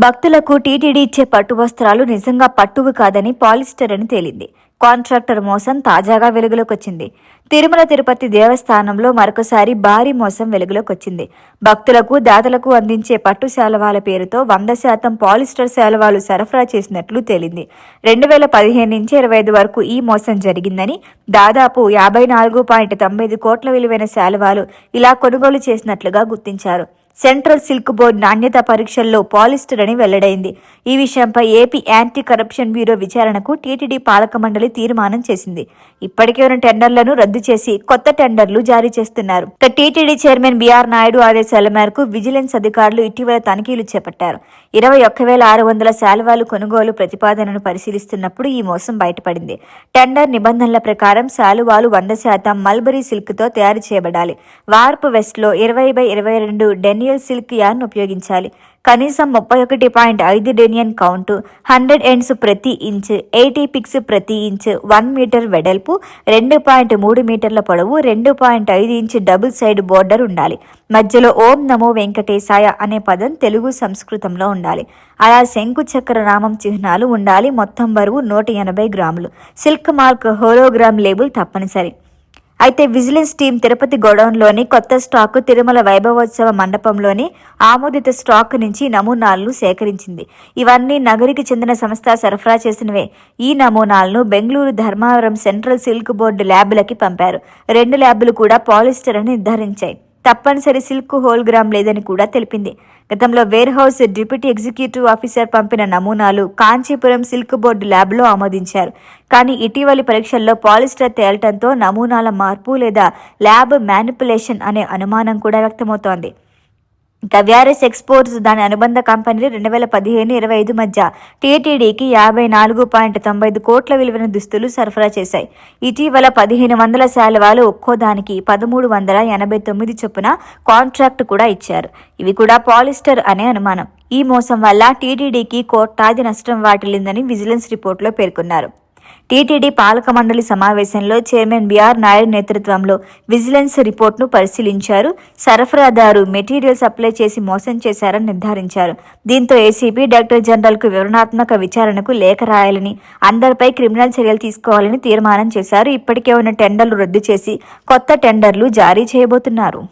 భక్తులకు టీటీడీ ఇచ్చే పట్టు వస్త్రాలు నిజంగా పట్టువు కాదని పాలిస్టర్ అని తేలింది. కాంట్రాక్టర్ మోసం తాజాగా వెలుగులోకొచ్చింది. తిరుమల తిరుపతి దేవస్థానంలో మరొకసారి భారీ మోసం వెలుగులోకొచ్చింది. భక్తులకు దాతలకు అందించే పట్టు శాలువాల పేరుతో 100% పాలిస్టర్ శాలువాలు సరఫరా చేసినట్లు తేలింది. 2015 నుంచి 25 వరకు ఈ మోసం జరిగిందని, దాదాపు 54.95 కోట్ల విలువైన శాలువాలు ఇలా కొనుగోలు చేసినట్లుగా గుర్తించారు. సెంట్రల్ సిల్క్ బోర్డు నాణ్యత పరీక్షల్లో పాలిస్టర్ అని వెల్లడైంది. ఈ విషయంపై ఏపీ యాంటీ కరప్షన్ బ్యూరో విచారణకు టీటీడీ పాలక మండలి తీర్మానం చేసింది. ఇప్పటికే ఉన్న టెండర్లను రద్దు చేసి కొత్త టెండర్లు జారీ చేస్తున్నారు. టీటీడీ చైర్మన్ బీఆర్ నాయుడు ఆదేశాల మేరకు విజిలెన్స్ అధికారులు ఇటీవల తనిఖీలు చేపట్టారు. 21,600 శాలువాలు కొనుగోలు ప్రతిపాదనను పరిశీలిస్తున్నప్పుడు ఈ మోసం బయటపడింది. టెండర్ నిబంధనల ప్రకారం శాలువాలు 100% మల్బరీ సిల్క్తో తయారు చేయబడాలి. వార్ప్ వెస్ట్లో 20/22 డెనియల్ సిల్క్ యార్న్ ఉపయోగించాలి. కనీసం 31.5 డెనియన్ కౌంటు, 100 ఎండ్స్ ప్రతి ఇంచ్, 80 పిక్స్ ప్రతి ఇంచ్, 1 మీటర్ వెడల్పు, 2.3 మీటర్ల పొడవు, 2.5 ఇంచ్ డబుల్ సైడ్ బోర్డర్ ఉండాలి. మధ్యలో ఓం నమో వెంకటేశాయ అనే పదం తెలుగు సంస్కృతంలో ఉండాలి. అలా శంకు చక్ర నామం చిహ్నాలు ఉండాలి. మొత్తం బరువు 180 గ్రాములు. సిల్క్ మార్క్ హోలోగ్రామ్ లేబుల్ తప్పనిసరి. అయితే విజిలెన్స్ టీం తిరుపతి గోడౌన్లోని కొత్త స్టాక్, తిరుమల వైభవోత్సవ మండపంలోని ఆమోదిత స్టాక్ నుంచి నమూనాలను సేకరించింది. ఇవన్నీ నగరికి చెందిన సంస్థ సరఫరా చేసినవే. ఈ నమూనాలను Bengaluru Dharmavaram central silk board ల్యాబ్లకి పంపారు. 2 ల్యాబ్లు కూడా పాలిస్టర్ అని నిర్ధారించాయి. తప్పనిసరి సిల్క్ హోల్గ్రామ్ లేదని కూడా తెలిపింది. గతంలో warehouse deputy executive officer పంపిన నమూనాలు కాంచీపురం సిల్క్ బోర్డు ల్యాబ్లో ఆమోదించారు. కానీ ఇటీవలి పరీక్షల్లో పాలిస్టర్ తేలటంతో నమూనాల మార్పు లేదా ల్యాబ్ మ్యానిపులేషన్ అనే అనుమానం కూడా వ్యక్తమవుతోంది. వ్యారస్ ఎక్స్పోర్ట్స్ దాని అనుబంధ కంపెనీలు 2015-25 మధ్య టీటీడీకి 54.95 కోట్ల విలువైన దుస్తులు సరఫరా చేశాయి. ఇటీవల 1,500 శాలువాలు ఒక్కోదానికి 1,389 చొప్పున కాంట్రాక్ట్ కూడా ఇచ్చారు. ఇవి కూడా పాలిస్టర్ అనే అనుమానం. ఈ మోసం వల్ల టీటీడీకి కోట్లాది నష్టం వాటిల్లిందని విజిలెన్స్ రిపోర్టులో పేర్కొన్నారు. టీటీడీ పాలక మండలి సమావేశంలో చైర్మన్ బీఆర్ నాయుడు నేతృత్వంలో విజిలెన్స్ రిపోర్టును పరిశీలించారు. సరఫరాదారు మెటీరియల్ సప్లై చేసి మోసం చేశారని నిర్ధారించారు. దీంతో ఏసీపీ డైరెక్టర్ జనరల్కు వివరణాత్మక విచారణకు లేఖ రాయాలని, అందరిపై క్రిమినల్ చర్యలు తీసుకోవాలని తీర్మానం చేశారు. ఇప్పటికే ఉన్న టెండర్లు రద్దు చేసి కొత్త టెండర్లు జారీ చేయబోతున్నారు.